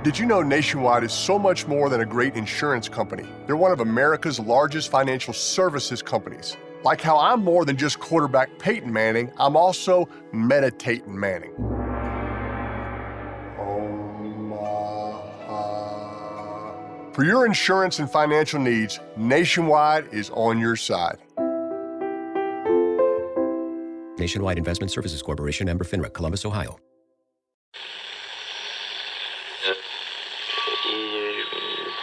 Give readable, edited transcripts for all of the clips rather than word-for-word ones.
Did you know Nationwide is so much more than a great insurance company? They're one of America's largest financial services companies. Like how I'm more than just quarterback Peyton Manning, I'm also meditating Manning. For your insurance and financial needs, Nationwide is on your side. Nationwide Investment Services Corporation, member FINRA, Columbus, Ohio.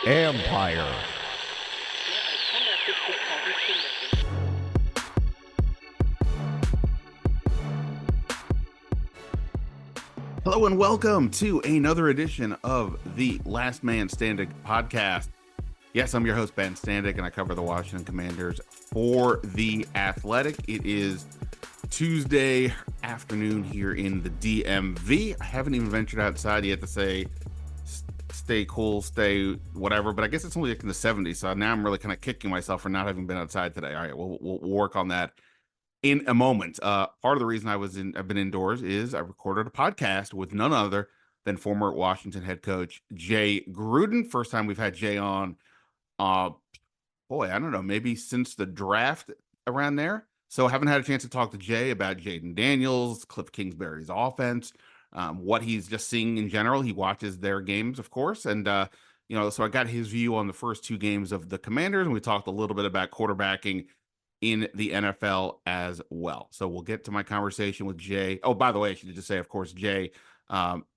Empire. Hello and welcome to another edition of the Last Man Standig podcast. Yes, I'm your host, Ben Standig, and I cover the Washington Commanders for The Athletic. It is Tuesday afternoon here in the DMV. I haven't even ventured outside yet to say stay cool, stay whatever, but I guess it's only like in the 70s, so now I'm really kind of kicking myself for not having been outside today. All right, we'll work on that in a moment. Part of the reason I've been indoors is I recorded a podcast with none other than former Washington head coach Jay Gruden. First time we've had Jay on, I don't know, maybe since the draft around there. So I haven't had a chance to talk to Jay about Jayden Daniels, Cliff Kingsbury's offense, what he's just seeing in general. He watches their games, of course. And, so I got his view on the first two games of the Commanders, and we talked a little bit about quarterbacking in the NFL as well. So we'll get to my conversation with Jay. Oh, by the way, I should just say, of course, Jay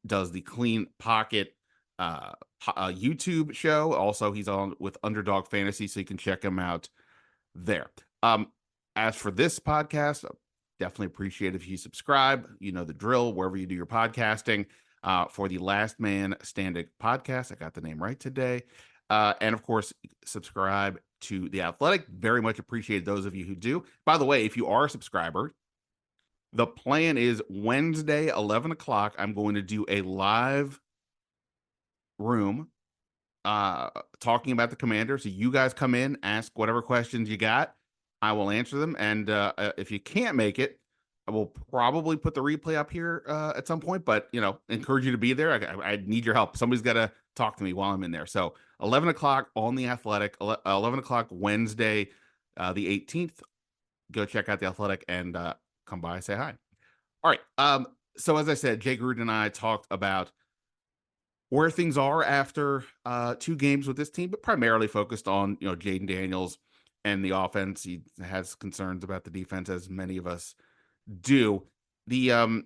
does the Clean Pocket YouTube show. Also, he's on with Underdog Fantasy, so you can check him out there. As for this podcast, definitely appreciate if you subscribe. You know the drill, wherever you do your podcasting, for the Last Man Standig podcast. I got the name right today. And of course, subscribe to The Athletic. Very much appreciate those of you who do. By the way, if you are a subscriber, the plan is Wednesday, 11 o'clock. I'm going to do a live room talking about the Commanders. So you guys come in, ask whatever questions you got. I will answer them. And if you can't make it, I will probably put the replay up here at some point, but, encourage you to be there. I need your help. Somebody's got to talk to me while I'm in there. So 11 o'clock on The Athletic, 11 o'clock Wednesday, the 18th. Go check out The Athletic and come by, say hi. All right. So as I said, Jay Gruden and I talked about where things are after two games with this team, but primarily focused on, Jayden Daniels and the offense. He has concerns about the defense, as many of us do. The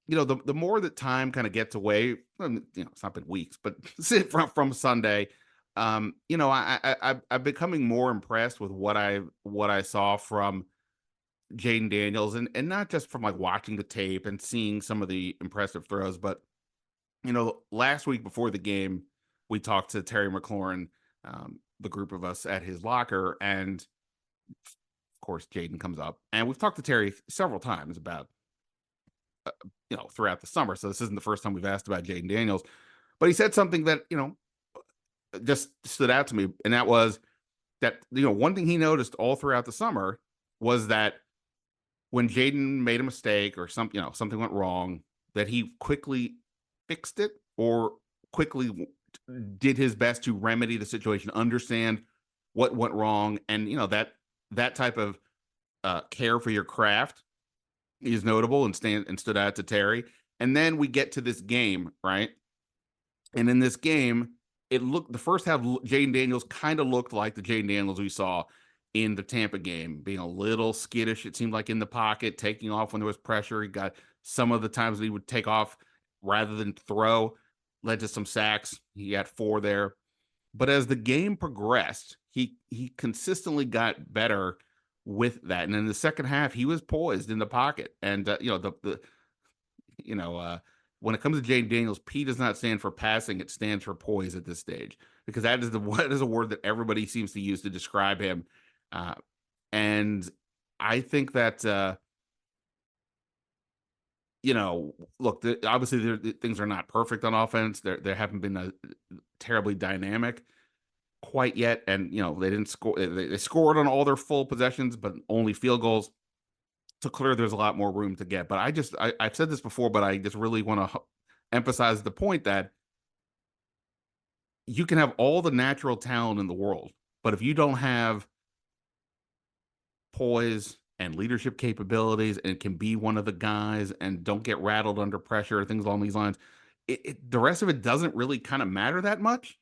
the more that time kind of gets away, it's not been weeks, but from Sunday, I'm becoming more impressed with what I saw from Jayden Daniels, and not just from like watching the tape and seeing some of the impressive throws, but last week before the game, we talked to Terry McLaurin, the group of us at his locker, and of course Jayden comes up, and we've talked to Terry several times about throughout the summer, so this isn't the first time we've asked about Jayden Daniels, but he said something that just stood out to me, and that was that one thing he noticed all throughout the summer was that when Jayden made a mistake or something went wrong, that he quickly fixed it or quickly did his best to remedy the situation, understand what went wrong, and that type of care for your craft is notable and stood out to Terry. And then we get to this game, right? And in this game, the first half, Jayden Daniels kind of looked like the Jayden Daniels we saw in the Tampa game, being a little skittish, it seemed like, in the pocket, taking off when there was pressure. He got some of the times that he would take off rather than throw, led to some sacks. He had 4 there. But as the game progressed, he consistently got better with that. And in the second half, he was poised in the pocket. And when it comes to Jayden Daniels, P does not stand for passing; it stands for poise at this stage, because that is a word that everybody seems to use to describe him. And I think that look, obviously things are not perfect on offense. There haven't been terribly dynamic quite yet, and they didn't score. They scored on all their full possessions, but only field goals. So clearly, there's a lot more room to get. But I've said this before, but I just really want to emphasize the point that you can have all the natural talent in the world, but if you don't have poise and leadership capabilities and can be one of the guys and don't get rattled under pressure or things along these lines, the rest of it doesn't really kind of matter that much,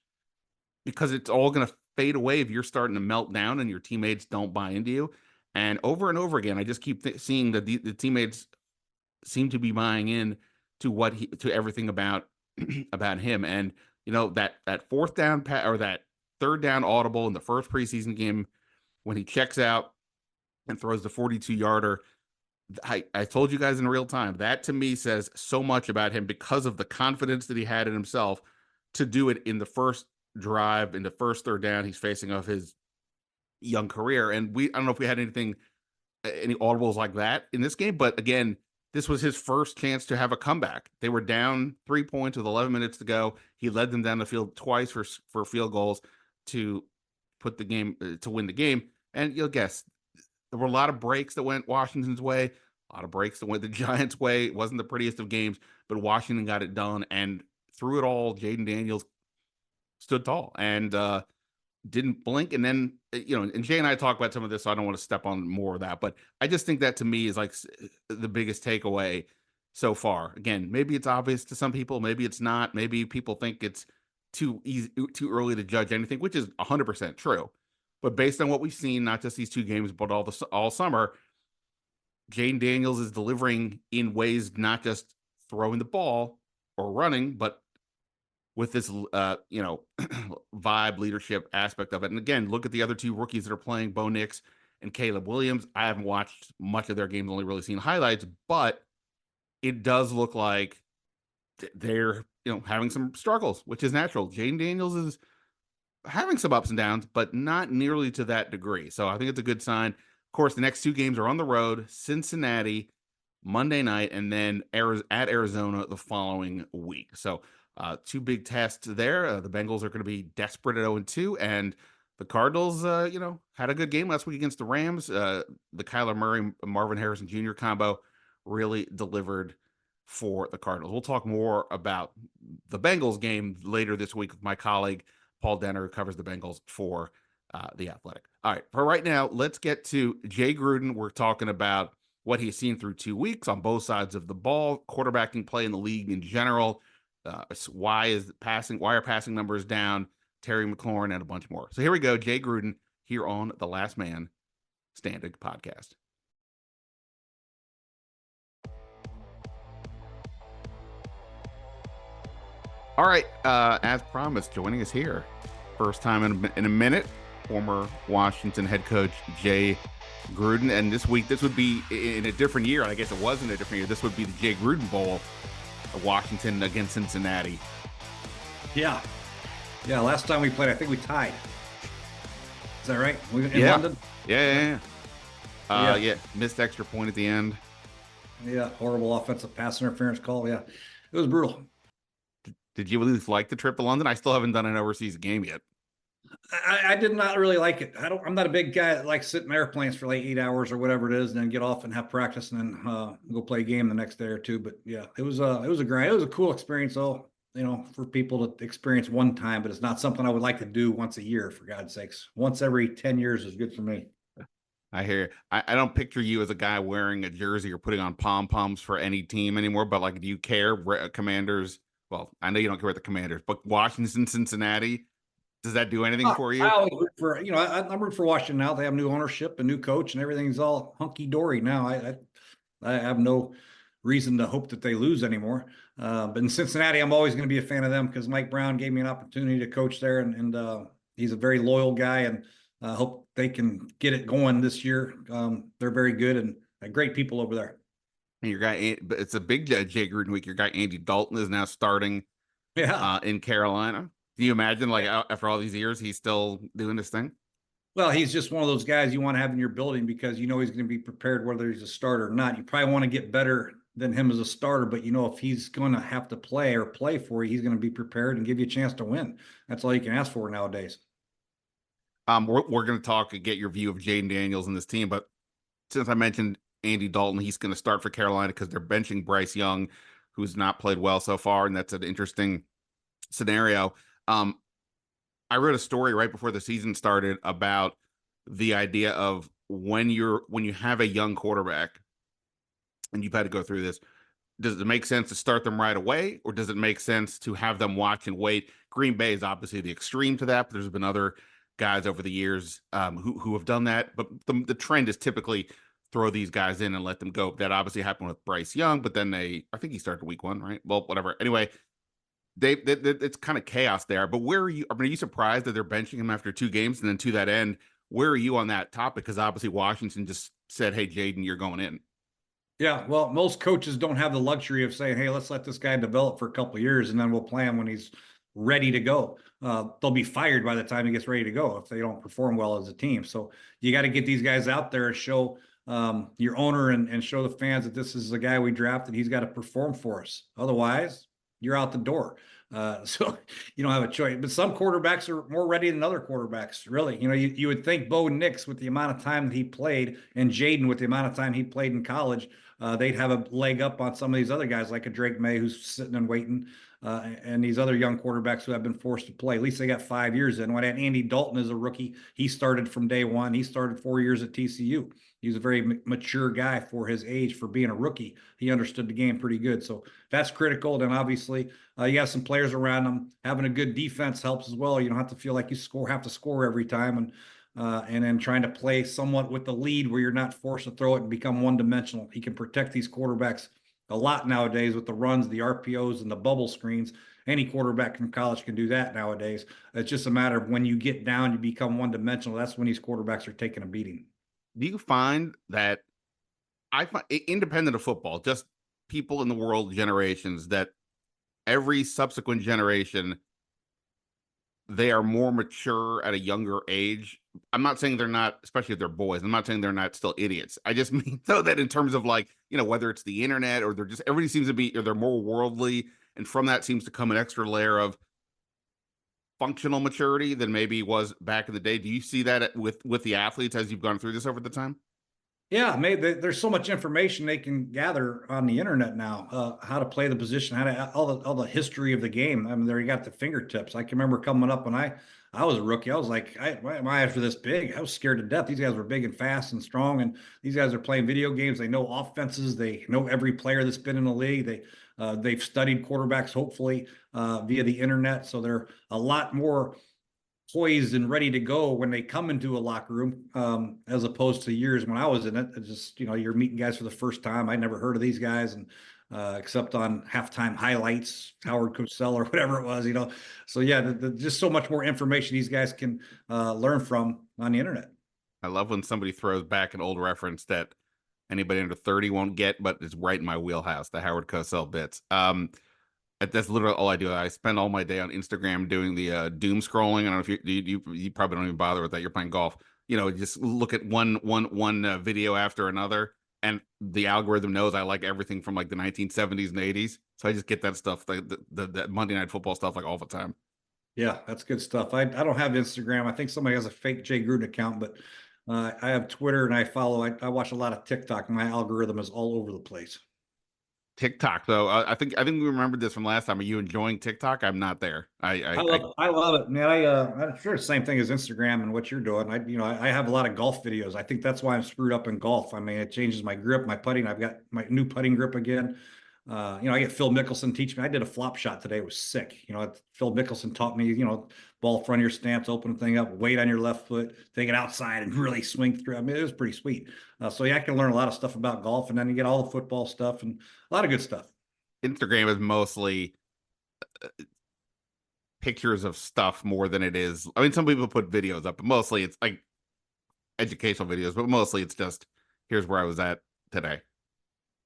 because it's all going to fade away if you're starting to melt down and your teammates don't buy into you. And over again, I just keep seeing that the teammates seem to be buying in to to everything about about him. And that fourth down or that third down audible in the first preseason game when he checks out and throws the 42-yarder. I told you guys in real time, that to me says so much about him because of the confidence that he had in himself to do it in the first drive, in the first third down he's facing of his young career. And I don't know if we had any audibles like that in this game, but again, this was his first chance to have a comeback. They were down 3 points with 11 minutes to go. He led them down the field twice for field goals to put the game to win the game. And you'll guess there were a lot of breaks that went Washington's way, a lot of breaks that went the Giants' way. It wasn't the prettiest of games, but Washington got it done. And through it all, Jayden Daniels stood tall and didn't blink. And then, and Jay and I talk about some of this, so I don't want to step on more of that. But I just think that to me is like the biggest takeaway so far. Again, maybe it's obvious to some people, maybe it's not. Maybe people think it's too early to judge anything, which is 100% true. But based on what we've seen, not just these two games, but all summer, Jayden Daniels is delivering in ways not just throwing the ball or running, but with this, vibe, leadership aspect of it. And again, look at the other two rookies that are playing, Bo Nix and Caleb Williams. I haven't watched much of their games, only really seen highlights, but it does look like they're, having some struggles, which is natural. Jayden Daniels is having some ups and downs, but not nearly to that degree. So I think it's a good sign. Of course, the next two games are on the road, Cincinnati Monday night, and then at Arizona the following week. So two big tests there. The Bengals are going to be desperate at 0-2, and the Cardinals, had a good game last week against the Rams. The Kyler Murray, Marvin Harrison Jr. combo really delivered for the Cardinals. We'll talk more about the Bengals game later this week with my colleague Paul Denner, who covers the Bengals for The Athletic. All right, for right now, let's get to Jay Gruden. We're talking about what he's seen through 2 weeks on both sides of the ball, quarterbacking play in the league in general. Why are passing numbers down, Terry McLaurin, and a bunch more. So here we go, Jay Gruden here on the Last Man Standig podcast. All right, as promised, joining us here, first time in a minute, former Washington head coach Jay Gruden. And this week, this would be in a different year. I guess it wasn't a different year. This would be the Jay Gruden Bowl, Washington against Cincinnati. Yeah. Last time we played, I think we tied. Is that right? In London? Yeah. Missed extra point at the end. Yeah. Horrible offensive pass interference call. Yeah. It was brutal. Did you at least like the trip to London? I still haven't done an overseas game yet. I did not really like it. I'm not a big guy that likes sitting in airplanes for like 8 hours or whatever it is, and then get off and have practice and then go play a game the next day or two. But yeah, it was a cool experience though, for people to experience one time, but it's not something I would like to do once a year, for God's sakes. Once every 10 years is good for me. I hear you. I don't picture you as a guy wearing a jersey or putting on pom-poms for any team anymore, but like, do you care? Commanders, well, I know you don't care about the Commanders, but Washington, Cincinnati, does that do anything for you? I always root for, I'm rooting for Washington now. They have new ownership, a new coach, and everything's all hunky-dory now. I have no reason to hope that they lose anymore. But in Cincinnati, I'm always going to be a fan of them because Mike Brown gave me an opportunity to coach there, and he's a very loyal guy, and I hope they can get it going this year. They're very good and great people over there. And your guy, but it's a big Jay Gruden week. Your guy Andy Dalton is now starting in Carolina. Do you imagine, like, after all these years, he's still doing this thing? Well, he's just one of those guys you want to have in your building because he's going to be prepared whether he's a starter or not. You probably want to get better than him as a starter, but if he's going to have to play for you, he's going to be prepared and give you a chance to win. That's all you can ask for nowadays. We're going to get your view of Jayden Daniels and this team, but since I mentioned Andy Dalton, he's going to start for Carolina because they're benching Bryce Young, who's not played well so far, and that's an interesting scenario. I wrote a story right before the season started about the idea of when you have a young quarterback and you've had to go through this, does it make sense to start them right away, or does it make sense to have them watch and wait? Green Bay is obviously the extreme to that, but there's been other guys over the years who have done that. But the trend is typically throw these guys in and let them go. That obviously happened with Bryce Young, but then I think he started week 1, right? Well, whatever. Anyway, it's kind of chaos there. But where are you? I mean, are you surprised that they're benching him after 2 games? And then to that end, where are you on that topic? Because obviously Washington just said, "Hey, Jayden, you're going in." Yeah, well, most coaches don't have the luxury of saying, "Hey, let's let this guy develop for a couple of years, and then we'll play him when he's ready to go." They'll be fired by the time he gets ready to go if they don't perform well as a team. So you got to get these guys out there and show your owner and show the fans that this is the guy we drafted. He's got to perform for us. Otherwise, you're out the door. So you don't have a choice. But some quarterbacks are more ready than other quarterbacks, really. You would think Bo Nix, with the amount of time that he played, and Jayden, with the amount of time he played in college, they'd have a leg up on some of these other guys like a Drake May who's sitting and waiting, and these other young quarterbacks who have been forced to play. At least they got 5 years in. When I had Andy Dalton as a rookie, he started from day one. He started 4 years at TCU. He was a very mature guy for his age, for being a rookie. He understood the game pretty good. So that's critical. Then obviously you have some players around them. Having a good defense helps as well. You don't have to feel like you have to score every time. And then trying to play somewhat with the lead where you're not forced to throw it and become one-dimensional. He can protect these quarterbacks a lot nowadays with the runs, the RPOs, and the bubble screens. Any quarterback from college can do that nowadays. It's just a matter of when you get down, you become one-dimensional. That's when these quarterbacks are taking a beating. Do you find that, I find, independent of football, just people in the world, generations, that every subsequent generation, they are more mature at a younger age? I'm not saying they're not, especially if they're boys, I'm not saying they're not still idiots. I just mean so that in terms of, like, whether it's the internet or they're just, everybody seems to be, or they're more worldly. And from that seems to come an extra layer of functional maturity than maybe was back in the day. Do you see that with the athletes as you've gone through this over the time? Yeah, maybe there's so much information they can gather on the internet now. How to play the position, how to all the history of the game. I mean, there you got the fingertips. I can remember coming up when I was a rookie. I was like, why am I after this big? I was scared to death. These guys were big and fast and strong, and these guys are playing video games. They know offenses. They know every player that's been in the league. They've studied quarterbacks, hopefully via the internet, so they're a lot more poised and ready to go when they come into a locker room, as opposed to years when I was in it. It's just, you're meeting guys for the first time. I never heard of these guys, and except on halftime highlights, Howard Cosell or whatever it was, So yeah, just so much more information these guys can learn from on the internet. I love when somebody throws back an old reference that anybody under 30 won't get, but it's right in my wheelhouse, the Howard Cosell bits. That's literally all I do. I spend all my day on Instagram doing the doom scrolling. I don't know if you probably don't even bother with that. You're playing golf. Just look at one video after another, and the algorithm knows I like everything from like the 1970s and 80s. So I just get that stuff, the Monday Night Football stuff, like all the time. Yeah, that's good stuff. I don't have Instagram. I think somebody has a fake Jay Gruden account, but I have Twitter and I watch a lot of TikTok. My algorithm is all over the place. TikTok, though, I think we remembered this from last time. Are you enjoying TikTok? I'm not there. I love it, man. I'm sure it's the same thing as Instagram and what you're doing. I have a lot of golf videos. I think that's why I'm screwed up in golf. I mean, it changes my grip, my putting. I've got my new putting grip again. I get Phil Mickelson teach me. I did a flop shot today. It was sick. Phil Mickelson taught me, ball front of your stance, open the thing up, weight on your left foot, take it outside and really swing through. I mean, it was pretty sweet. So yeah, I can learn a lot of stuff about golf, and then you get all the football stuff and a lot of good stuff. Instagram is mostly pictures of stuff more than it is. I mean, some people put videos up, but mostly it's like educational videos, but mostly it's just, here's where I was at today.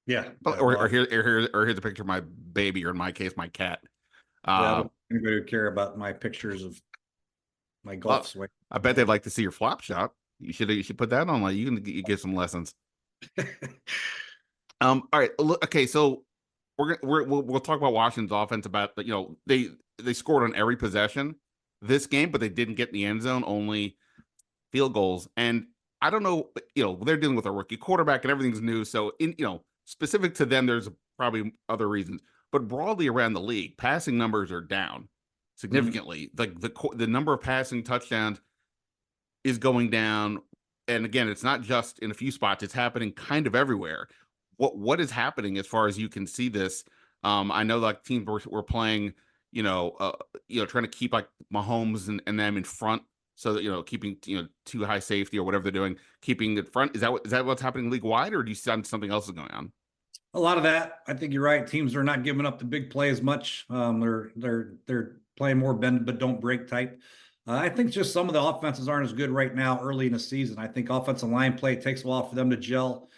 Yeah. Or here's a picture of my baby, or in my case, my cat. Yeah, anybody would care about my pictures of my golf swing. I bet they'd like to see your flop shot. You should put that on. Like, you get some lessons. All right. Okay. So we'll talk about Washington's offense. About, they scored on every possession this game, but they didn't get in the end zone. Only field goals. And I don't know. They're dealing with a rookie quarterback and everything's new. So specific to them, there's probably other reasons. But broadly around the league, passing numbers are down. significantly. Like the number of passing touchdowns is going down. And again, it's not just in a few spots, it's happening kind of everywhere. What is happening as far as you can see this? I know like teams were playing, trying to keep like Mahomes and them in front, so that keeping too high safety or whatever they're doing, keeping it front. Is that what's happening league wide, or do you see something else is going on? A lot of that. I think you're right. Teams are not giving up the big play as much. They're playing more bend but don't break type. I think just some of the offenses aren't as good right now early in the season. I think offensive line play takes a while for them to gel,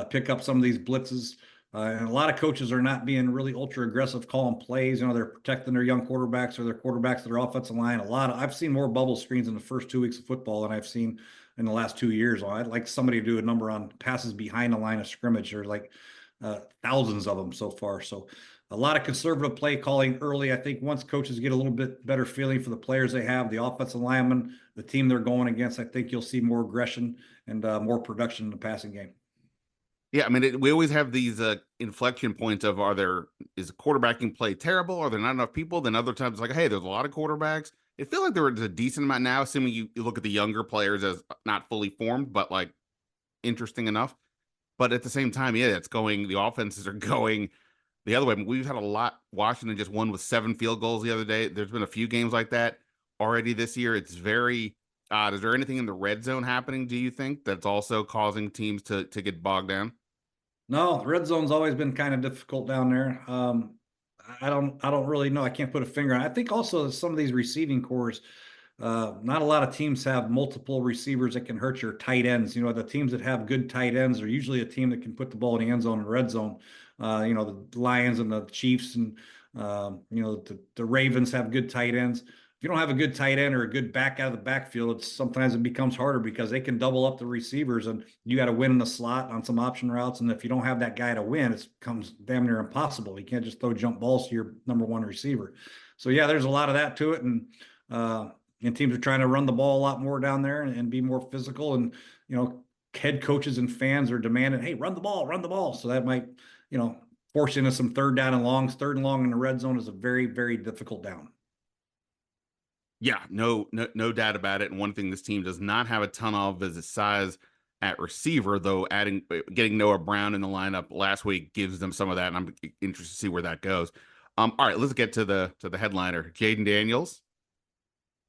pick up some of these blitzes. And a lot of coaches are not being really ultra aggressive calling plays. They're protecting their young quarterbacks or their quarterbacks to their offensive line. I've seen more bubble screens in the first 2 weeks of football than I've seen in the last 2 years. I'd like somebody to do a number on passes behind the line of scrimmage, or like thousands of them so far. So a lot of conservative play calling early. I think once coaches get a little bit better feeling for the players they have, the offensive linemen, the team they're going against, I think you'll see more aggression and more production in the passing game. Yeah, I mean, we always have these inflection points of is quarterbacking play terrible? Are there not enough people? Then other times, like, hey, there's a lot of quarterbacks. It feels like there's a decent amount now, assuming you look at the younger players as not fully formed, but like interesting enough. But at the same time, yeah, the offenses are going the other way. I mean, we've had a lot. Washington just won with 7 field goals the other day. There's been a few games like that already this year. It's very odd. Is there anything in the red zone happening, do you think, that's also causing teams to get bogged down? No, the red zone's always been kind of difficult down there. I don't really know. I can't put a finger on it. I think also some of these receiving cores, not a lot of teams have multiple receivers that can hurt your tight ends. The teams that have good tight ends are usually a team that can put the ball in the end zone and red zone. The Lions and the Chiefs and the Ravens have good tight ends. If you don't have a good tight end or a good back out of the backfield, sometimes it becomes harder because they can double up the receivers and you got to win in the slot on some option routes. And if you don't have that guy to win, it becomes damn near impossible. You can't just throw jump balls to your number one receiver. So yeah, there's a lot of that to it. And teams are trying to run the ball a lot more down there and be more physical. And, head coaches and fans are demanding, hey, run the ball. So that might, force into some third down and longs. Third and long in the red zone is a very, very difficult down. Yeah, no doubt about it. And one thing this team does not have a ton of is the size at receiver, though getting Noah Brown in the lineup last week gives them some of that, and I'm interested to see where that goes. All right, let's get to the headliner. Jayden Daniels,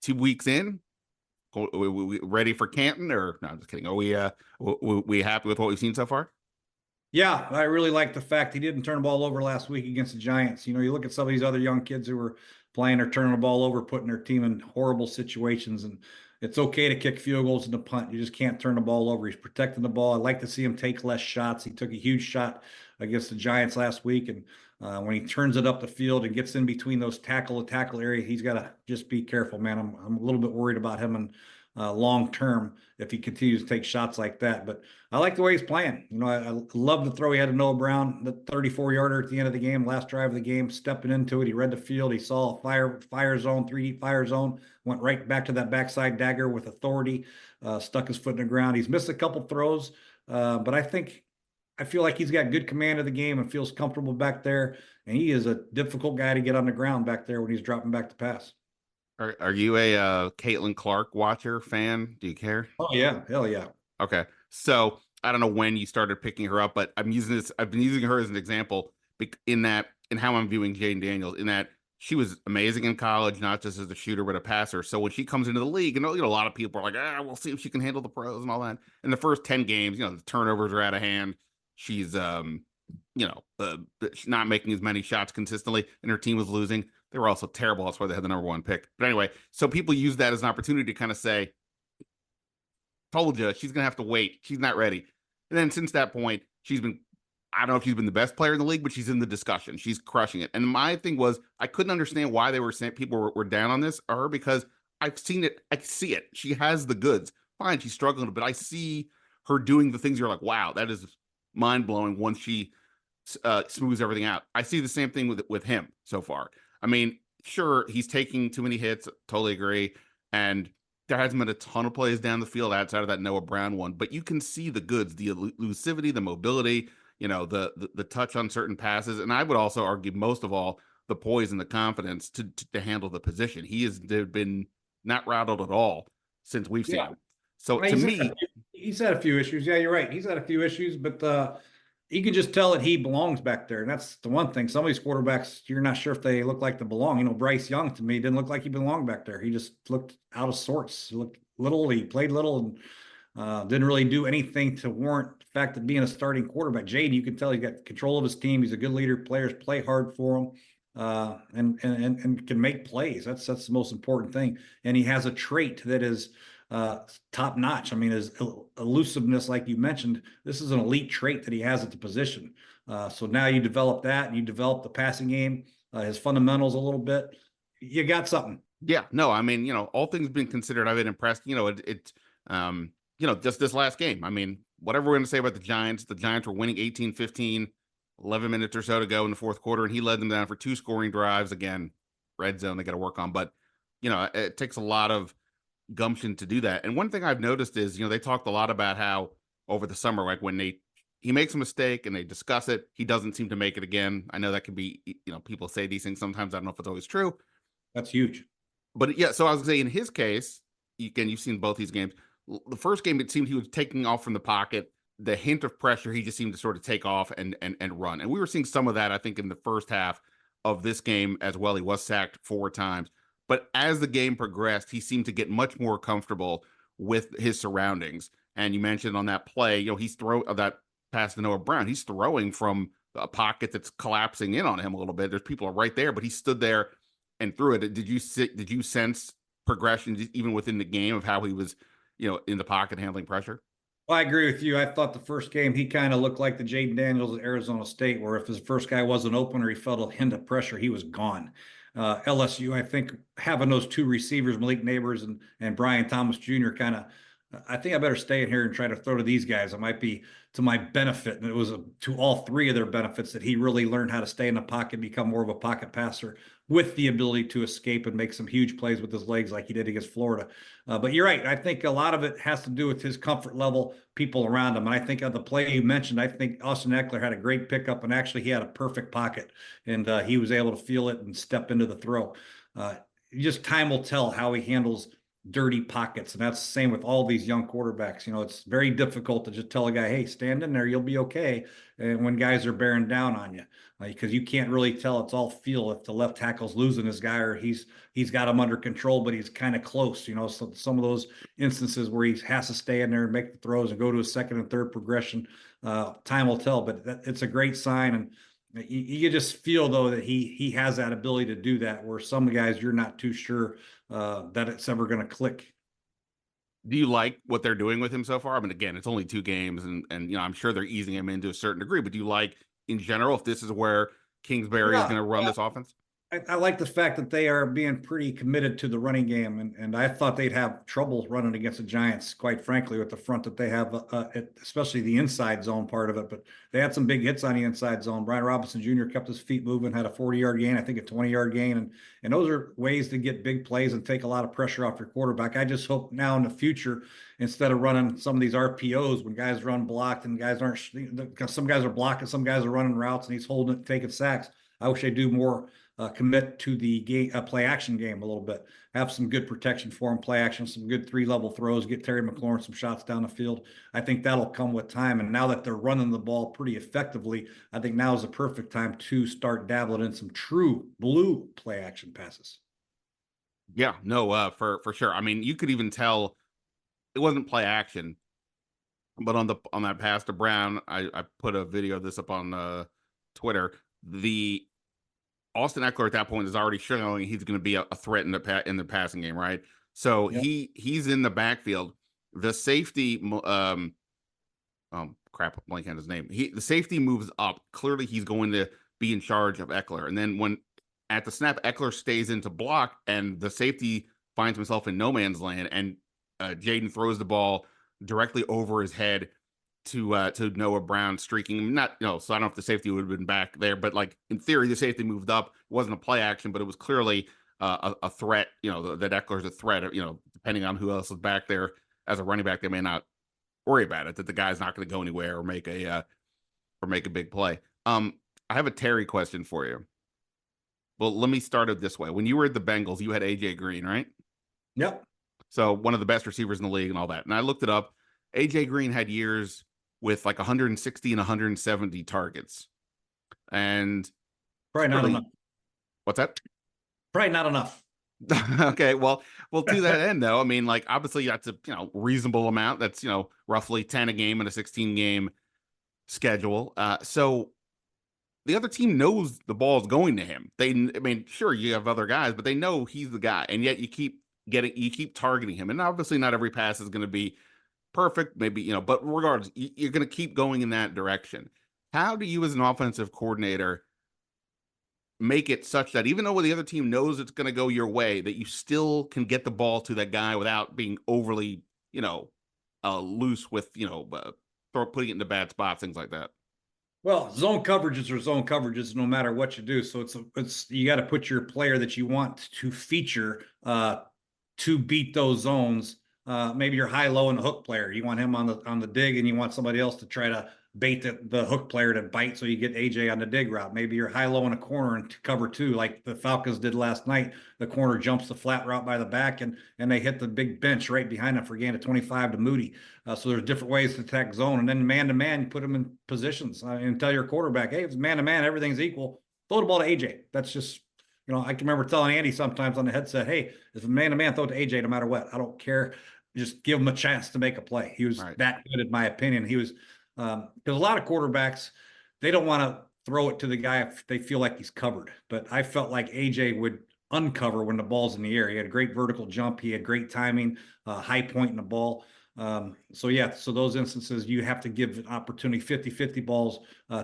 2 weeks in. We ready for Canton, or no, I'm just kidding. Are we happy with what we've seen so far? Yeah, I really like the fact he didn't turn the ball over last week against the Giants. You look at some of these other young kids who were playing or turning the ball over, putting their team in horrible situations. And it's okay to kick field goals and to punt. You just can't turn the ball over. He's protecting the ball. I'd like to see him take less shots. He took a huge shot against the Giants last week. And when he turns it up the field and gets in between those tackle to tackle area, he's got to just be careful, man. I'm a little bit worried about him and long term if he continues to take shots like that. But I like the way he's playing. I love the throw he had to Noah Brown, the 34-yarder at the end of the game, last drive of the game, stepping into it. He read the field. He saw a fire zone, 3D fire zone, went right back to that backside dagger with authority, stuck his foot in the ground. He's missed a couple throws, but I feel like he's got good command of the game and feels comfortable back there. And he is a difficult guy to get on the ground back there when he's dropping back to pass. Are you a Caitlin Clark watcher fan? Do you care? Oh yeah, hell yeah. Okay, so I don't know when you started picking her up, but I've been using her as an example in how I'm viewing Jayden Daniels. In that she was amazing in college, not just as a shooter but a passer. So when she comes into the league, and a lot of people are like, we'll see if she can handle the pros and all that. In the first 10 games, the turnovers are out of hand. She's not making as many shots consistently, and her team was losing. They were also terrible. That's why they had the number 1 pick. But anyway, so people use that as an opportunity to kind of say, told you, she's going to have to wait. She's not ready. And then since that point, I don't know if she's been the best player in the league, but she's in the discussion. She's crushing it. And my thing was, I couldn't understand why they were saying people were down on her because I've seen it. I see it. She has the goods. Fine, she's struggling, but I see her doing the things you're like, wow, that is mind-blowing once she smooths everything out. I see the same thing with him so far. I mean, sure, he's taking too many hits. Totally agree. And there hasn't been a ton of plays down the field outside of that Noah Brown one, but you can see the goods, the elusivity, the mobility, the touch on certain passes. And I would also argue most of all, the poise and the confidence to handle the position. He has been not rattled at all since we've seen him. So to me, he's had a few issues. Yeah, you're right. He's had a few issues, but you can just tell that he belongs back there. And that's the one thing. Some of these quarterbacks, you're not sure if they look like they belong. You know, Bryce Young to me didn't look like he belonged back there. He just looked out of sorts. He looked little. He played little and didn't really do anything to warrant the fact that being a starting quarterback. Jayden, you can tell he's got control of his team. He's a good leader. Players play hard for him. And can make plays. That's the most important thing. And he has a trait that is top notch. I mean, his elusiveness, like you mentioned, this is an elite trait that he has at the position. So now you develop that, and you develop the passing game, his fundamentals a little bit. You got something. Yeah, no, I mean, all things being considered, I've been impressed. Just this last game. I mean, whatever we're going to say about the Giants were winning 18-15, 11 minutes or so to go in the fourth quarter, and he led them down for 2 scoring drives. Again, red zone they got to work on, but it takes a lot of gumption to do that. And one thing I've noticed is, they talked a lot about how over the summer, like when he makes a mistake and they discuss it, he doesn't seem to make it again. I know that could be, people say these things sometimes. I don't know if it's always true. That's huge. But yeah, so I was going to say, in his case, again, you've seen both these games. The first game, it seemed he was taking off from the pocket. The hint of pressure, he just seemed to sort of take off and run. And we were seeing some of that, I think, in the first half of this game as well. He was sacked 4 times. But as the game progressed, he seemed to get much more comfortable with his surroundings. And you mentioned on that play, he's that pass to Noah Brown. He's throwing from a pocket that's collapsing in on him a little bit. There's people right there, but he stood there and threw it. Did you sense progression even within the game of how he was, in the pocket handling pressure? Well, I agree with you. I thought the first game he kind of looked like the Jayden Daniels at Arizona State, where if his first guy wasn't open or he felt a hint of pressure, he was gone. LSU, I think, having those 2 receivers, Malik Neighbors and Brian Thomas Jr., kind of, I think I better stay in here and try to throw to these guys. It might be to my benefit. And it was to all 3 of their benefits that he really learned how to stay in the pocket, become more of a pocket passer with the ability to escape and make some huge plays with his legs like he did against Florida. But you're right. I think a lot of it has to do with his comfort level, people around him. And I think of the play you mentioned, I think Austin Eckler had a great pickup, and actually he had a perfect pocket, and he was able to feel it and step into the throw. Just time will tell how he handles dirty pockets. And that's the same with all these young quarterbacks. It's very difficult to just tell a guy, hey, stand in there, you'll be okay. And when guys are bearing down on you, because you can't really tell, it's all feel if the left tackle's losing his guy or he's got him under control, but he's kind of close, so some of those instances where he has to stay in there and make the throws and go to a second and third progression, time will tell, but it's a great sign. And you just feel, though, that he has that ability to do that, where some guys you're not too sure that it's ever going to click. Do you like what they're doing with him so far? I mean, again, it's only 2 games, and I'm sure they're easing him in to a certain degree. But do you like, in general, if this is where Kingsbury is going to run this offense? I like the fact that they are being pretty committed to the running game, and I thought they'd have trouble running against the Giants, quite frankly, with the front that they have, especially the inside zone part of it. But they had some big hits on the inside zone. Brian Robinson Jr. kept his feet moving, had a 40-yard gain, I think a 20-yard gain, and those are ways to get big plays and take a lot of pressure off your quarterback. I just hope now in the future, instead of running some of these RPOs when guys run blocked and guys aren't, some guys are blocking, some guys are running routes, and he's holding it, taking sacks. I wish they do more. Commit to the game, play action game a little bit. Have some good protection for him, play action, some good 3-level throws, get Terry McLaurin some shots down the field. I think that'll come with time. And now that they're running the ball pretty effectively, I think now is the perfect time to start dabbling in some true blue play action passes. Yeah, no, for sure. I mean, you could even tell it wasn't play action, but on that pass to Brown, I put a video of this up on Twitter. The Austin Eckler at that point is already showing he's going to be a threat in the passing game, right? So yep. He's in the backfield. The safety, crap, I'm blanking on his name. The safety moves up. Clearly, he's going to be in charge of Eckler. And then when at the snap, Eckler stays into block, and the safety finds himself in no man's land, and Jayden throws the ball directly over his head to Noah Brown, streaking. So I don't know if the safety would have been back there, but like in theory, the safety moved up. It wasn't a play action, but it was clearly a threat. That Eckler's a threat. Depending on who else is back there as a running back, they may not worry about it. That the guy's not going to go anywhere or make a big play. I have a Terry question for you. Well, let me start it this way. When you were at the Bengals, you had AJ Green, right? Yep. So one of the best receivers in the league and all that. And I looked it up. AJ Green had years with like 160 and 170 targets. And Probably not enough. What's that? Probably not enough. Okay, well, to that end, though, I mean, like, obviously that's a reasonable amount. That's roughly 10 a game and a 16 game schedule. So the other team knows the ball is going to him. I mean, sure, you have other guys, but they know he's the guy, and yet you keep targeting him. And obviously, not every pass is going to be perfect, maybe, but regardless, you're going to keep going in that direction. How do you, as an offensive coordinator, make it such that even though the other team knows it's going to go your way, that you still can get the ball to that guy without being overly, loose with, putting it into bad spots, things like that? Well, zone coverages are zone coverages no matter what you do. So it's you got to put your player that you want to feature to beat those zones. Maybe you're high low in the hook player. You want him on the dig, and you want somebody else to try to bait the hook player to bite, so you get AJ on the dig route. Maybe you're high low in a corner and cover two, like the Falcons did last night. The corner jumps the flat route by the back, and they hit the big bench right behind them for a gain of 25 to Moody. So there's different ways to attack zone, and then man to man, you put them in positions and tell your quarterback, hey, if it's man to man, everything's equal. Throw the ball to AJ. That's just, I can remember telling Andy sometimes on the headset, hey, if a man to man, throw it to AJ no matter what. I don't care. Just give him a chance to make a play. He was that good, in my opinion. He was, because a lot of quarterbacks, they don't want to throw it to the guy if they feel like he's covered. But I felt like AJ would uncover when the ball's in the air. He had a great vertical jump. He had great timing, high point in the ball. So those instances, you have to give an opportunity, 50-50 balls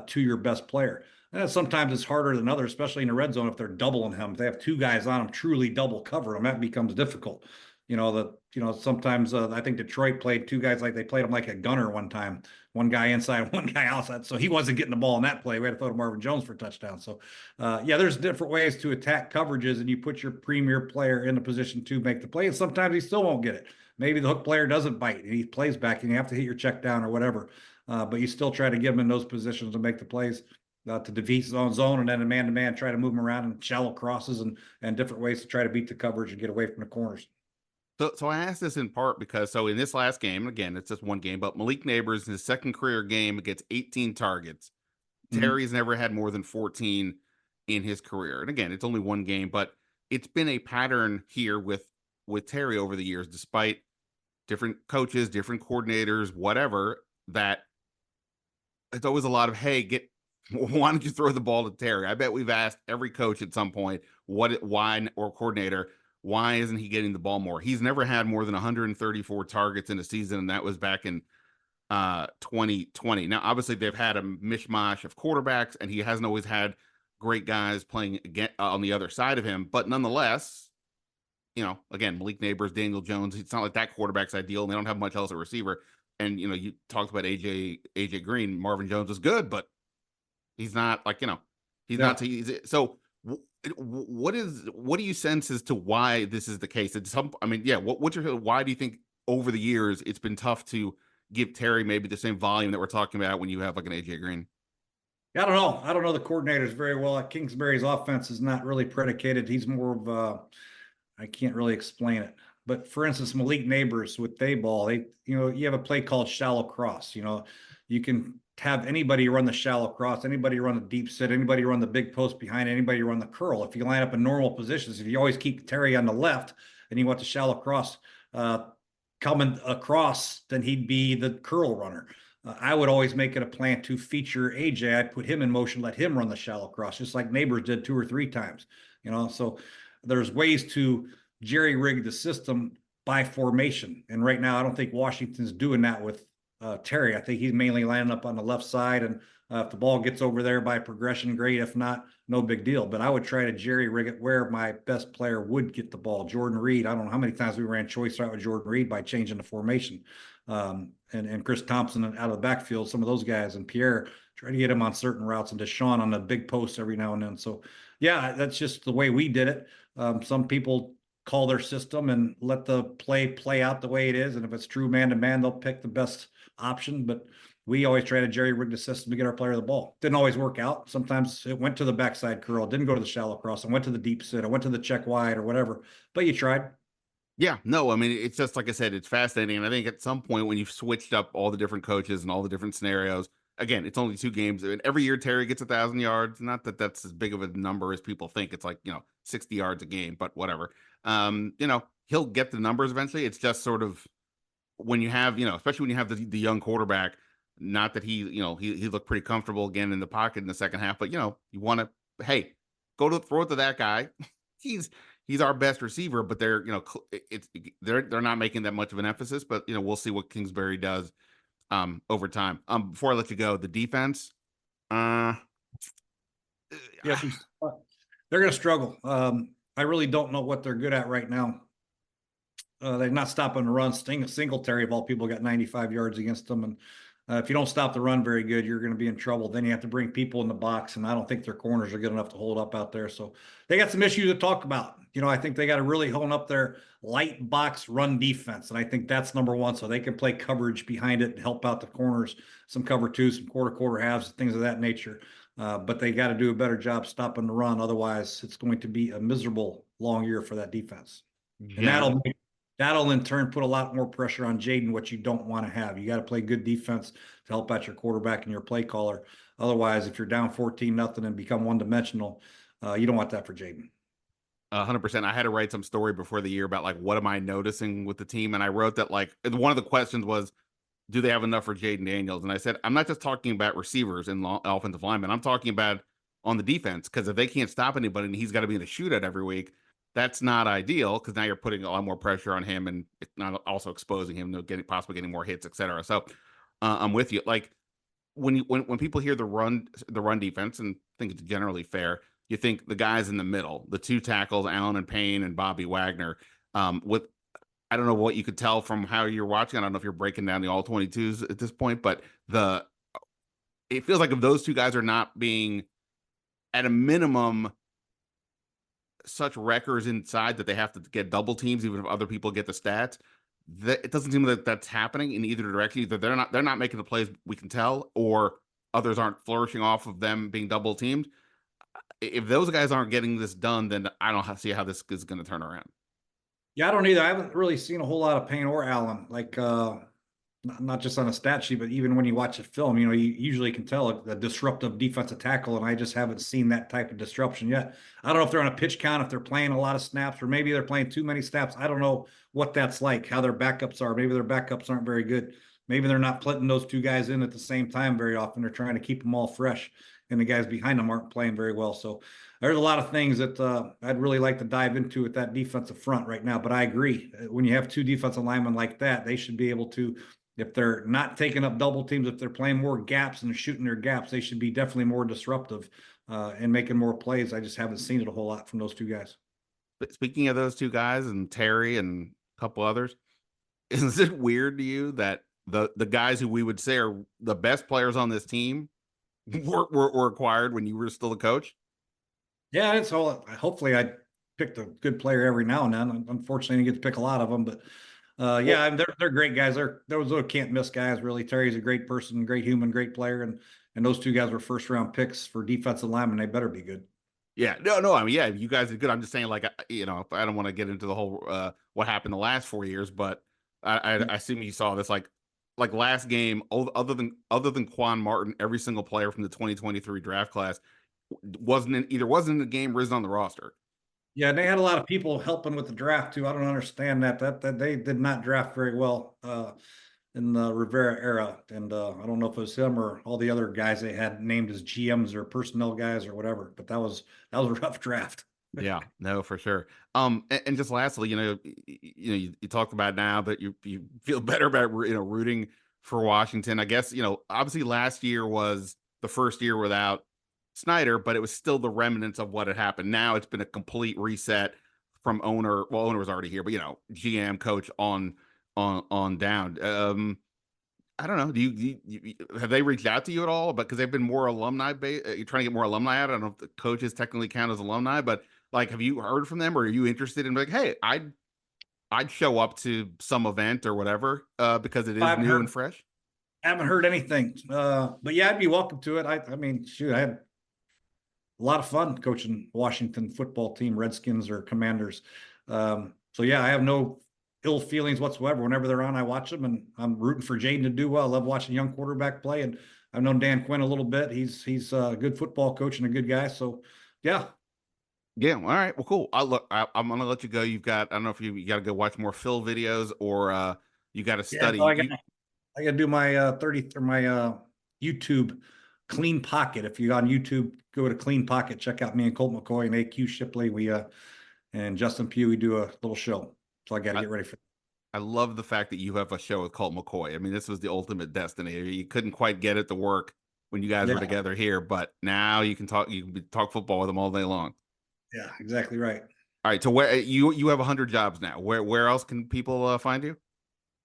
to your best player. And sometimes it's harder than others, especially in the red zone. If they're doubling him, if they have two guys on him, truly double cover him, that becomes difficult. Sometimes I think Detroit played two guys like they played him like a gunner one time, one guy inside, one guy outside. So he wasn't getting the ball in that play. We had to throw to Marvin Jones for a touchdown. So there's different ways to attack coverages, and you put your premier player in a position to make the play. And sometimes he still won't get it. Maybe the hook player doesn't bite and he plays back, and you have to hit your check down or whatever. But you still try to get him in those positions to make the plays. To defeat zone, and then a man-to-man, try to move him around in shallow crosses and different ways to try to beat the coverage and get away from the corners. So I asked this in part because, in this last game, again, it's just one game, but Malik Neighbors, in his second career game, gets 18 targets. Terry's never had more than 14 in his career. And again, it's only one game, but it's been a pattern here with Terry over the years, despite different coaches, different coordinators, whatever, that it's always a lot of, hey, why don't you throw the ball to Terry? I bet we've asked every coach at some point, why, or coordinator, why isn't he getting the ball more? He's never had more than 134 targets in a season, and that was back in 2020. Now, obviously, they've had a mishmash of quarterbacks, and he hasn't always had great guys playing again on the other side of him. But nonetheless, again, Malik Neighbors, Daniel Jones, it's not like that quarterback's ideal, and they don't have much else at receiver. And, you talked about AJ Green. Marvin Jones is good, but he's not not. So what do you sense as to why this is the case? Why do you think over the years it's been tough to give Terry maybe the same volume that we're talking about when you have like an AJ Green? I don't know. I don't know the coordinators very well. Kingsbury's offense is not really predicated. He's more of I can't really explain it. But for instance, Malik Neighbors with Dayball, you have a play called shallow cross. You can have anybody run the shallow cross, anybody run the deep sit, anybody run the big post behind, anybody run the curl. If you line up in normal positions, if you always keep Terry on the left and you want the shallow cross coming across, then he'd be the curl runner. I would always make it a plan to feature AJ. I'd put him in motion, let him run the shallow cross, just like Neighbors did 2 or 3 times. So there's ways to jerry rig the system by formation. And right now, I don't think Washington's doing that with Terry. I think he's mainly lining up on the left side, and if the ball gets over there by progression, great. If not, no big deal. But I would try to jerry rig it where my best player would get the ball. Jordan Reed, I don't know how many times we ran choice route with Jordan Reed by changing the formation. And Chris Thompson out of the backfield, some of those guys, and Pierre, try to get him on certain routes, and Deshaun on the big post every now and then. So yeah, that's just the way we did it. Some people call their system and let the play out the way it is. And if it's true man-to-man, they'll pick the best option. But we always tried to jerry-rig the system to get our player the ball. Didn't always work out. Sometimes it went to the backside curl, didn't go to the shallow cross, and went to the deep sit, I went to the check wide or whatever. But you tried. Yeah, no, I mean, it's just like I said, it's fascinating. And I think at some point when you've switched up all the different coaches and all the different scenarios, again, it's only 2 games. And every year Terry gets 1,000 yards. Not that that's as big of a number as people think. It's like, 60 yards a game, but whatever. He'll get the numbers eventually. It's just sort of when you have, especially when you have the young quarterback, not that he looked pretty comfortable again in the pocket in the second half, but you want to, hey, throw it to that guy. He's our best receiver, but they're not making that much of an emphasis. But we'll see what Kingsbury does over time. Before I let you go, the defense, Yeah, they're going to struggle. I really don't know what they're good at right now. They're not stopping the run. Singletary, of all people, got 95 yards against them. And if you don't stop the run very good, you're going to be in trouble. Then you have to bring people in the box, and I don't think their corners are good enough to hold up out there. So they got some issues to talk about. I think they got to really hone up their light box run defense, and I think that's number one, so they can play coverage behind it and help out the corners, some cover two, some quarter halves, things of that nature. But they got to do a better job stopping the run. Otherwise, it's going to be a miserable long year for that defense. yeah. And that'll in turn put a lot more pressure on Jayden, what you don't want to have. You got to play good defense to help out your quarterback and your play caller. Otherwise, if you're down 14-0 and become one-dimensional, you don't want that for Jayden. 100%. I had to write some story before the year about like, what am I noticing with the team? And I wrote that like, one of the questions was, do they have enough for Jayden Daniels? And I said, I'm not just talking about receivers and offensive linemen. I'm talking about on the defense, because if they can't stop anybody and he's got to be in a shootout every week, that's not ideal, because now you're putting a lot more pressure on him and not also exposing him to possibly getting more hits, etc. So I'm with you. Like when people hear the run defense, and think it's generally fair, you think the guys in the middle, the two tackles, Allen and Payne and Bobby Wagner. With I don't know what you could tell from how you're watching. I don't know if you're breaking down the all 22s at this point, but it feels like if those two guys are not being at a minimum such wreckers inside that they have to get double teams, even if other people get the stats, it doesn't seem like that's happening in either direction. Either they're not making the plays we can tell, or others aren't flourishing off of them being double teamed. If those guys aren't getting this done, then I don't see how this is going to turn around. Yeah, I don't either. I haven't really seen a whole lot of Payne or Allen, like not just on a stat sheet, but even when you watch a film, you usually can tell a disruptive defensive tackle, and I just haven't seen that type of disruption yet. I don't know if they're on a pitch count, if they're playing a lot of snaps, or maybe they're playing too many snaps. I don't know what that's like, how their backups are. Maybe their backups aren't very good. Maybe they're not putting those two guys in at the same time very often. They're trying to keep them all fresh, and the guys behind them aren't playing very well. So there's a lot of things that I'd really like to dive into with that defensive front right now. But I agree, when you have two defensive linemen like that, they should be able to, if they're not taking up double teams, if they're playing more gaps and shooting their gaps, they should be definitely more disruptive and making more plays. I just haven't seen it a whole lot from those two guys. But speaking of those two guys and Terry and a couple others, is it weird to you that the guys who we would say are the best players on this team were acquired when you were still a coach? Yeah, it's all. Hopefully, I picked a good player every now and then. Unfortunately, I get to pick a lot of them, but yeah, they're great guys. Those can't miss guys. Really, Terry's a great person, great human, great player, and those two guys were first round picks for defensive linemen. They better be good. Yeah, no. I mean, yeah, you guys are good. I'm just saying, like, I don't want to get into the whole what happened the last 4 years, but I assume you saw this like last game. Other than Quan Martin, every single player from the 2023 draft class wasn't in the game, or isn't on the roster. Yeah, and they had a lot of people helping with the draft too. I don't understand that they did not draft very well in the Rivera era, and I don't know if it was him or all the other guys they had named as GMs or personnel guys or whatever. But that was a rough draft. Yeah, no, for sure. And just lastly, you talked about now that you feel better about rooting for Washington. I guess obviously last year was the first year without Snyder, but it was still the remnants of what had happened. Now it's been a complete reset from owner. Well, owner was already here, but GM, coach on down. I don't know. Do you have they reached out to you at all? Because they've been more alumni based. You're trying to get more alumni out. I don't know if the coaches technically count as alumni, but like, have you heard from them, or are you interested in like, hey, I'd show up to some event or whatever because it is new and fresh? Haven't heard anything. But yeah, I'd be welcome to it. I mean, shoot, I had a lot of fun coaching Washington football team, Redskins or Commanders. So yeah, I have no ill feelings whatsoever. Whenever they're on, I watch them, and I'm rooting for Jayden to do well. I love watching young quarterback play, and I've known Dan Quinn a little bit. He's a good football coach and a good guy. So yeah. Yeah. All right. Well, cool. I'm going to let you go. I don't know if you got to go watch more Phil videos or you got to study. No, I got to do my 30 or my YouTube Clean Pocket. If you're on YouTube, go to Clean Pocket. Check out me and Colt McCoy and AQ Shipley. We and Justin Pugh. We do a little show. So I got to get ready for. I love the fact that you have a show with Colt McCoy. I mean, this was the ultimate destiny. You couldn't quite get it to work when you guys were together here, but now you can talk football with him all day long. Yeah, exactly right. All right. So where you have 100 jobs now, where else can people find you?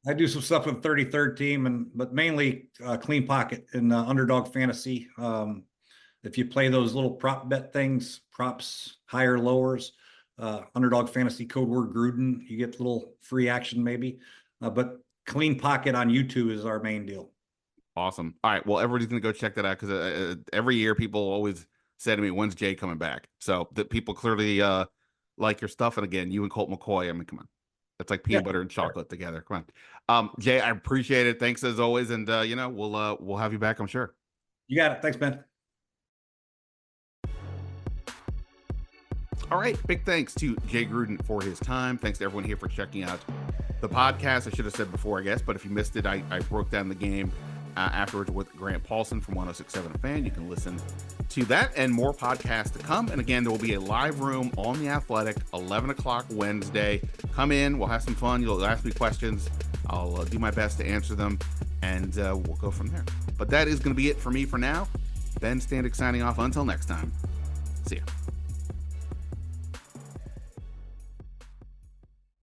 I do some stuff with 33rd team, but mainly Clean Pocket and Underdog Fantasy. If you play those little prop bet things, props, higher, lowers, Underdog Fantasy, code word Gruden, you get a little free action maybe. But Clean Pocket on YouTube is our main deal. Awesome. All right. Well, everybody's going to go check that out because every year people always say to me, when's Jay coming back? So that people clearly like your stuff. And again, you and Colt McCoy, I mean, come on. That's like peanut butter and chocolate together. Come on. Jay, I appreciate it. Thanks as always. And, we'll have you back, I'm sure. You got it. Thanks, Ben. All right. Big thanks to Jay Gruden for his time. Thanks to everyone here for checking out the podcast. I should have said before, I guess, but if you missed it, I broke down the game afterwards with Grant Paulson from 106.7 Fan. You can listen to that and more podcasts to come. And again, there will be a live room on The Athletic, 11 o'clock Wednesday. Come in. We'll have some fun. You'll ask me questions. I'll do my best to answer them, and we'll go from there. But that is going to be it for me for now. Ben Standig signing off. Until next time. See ya.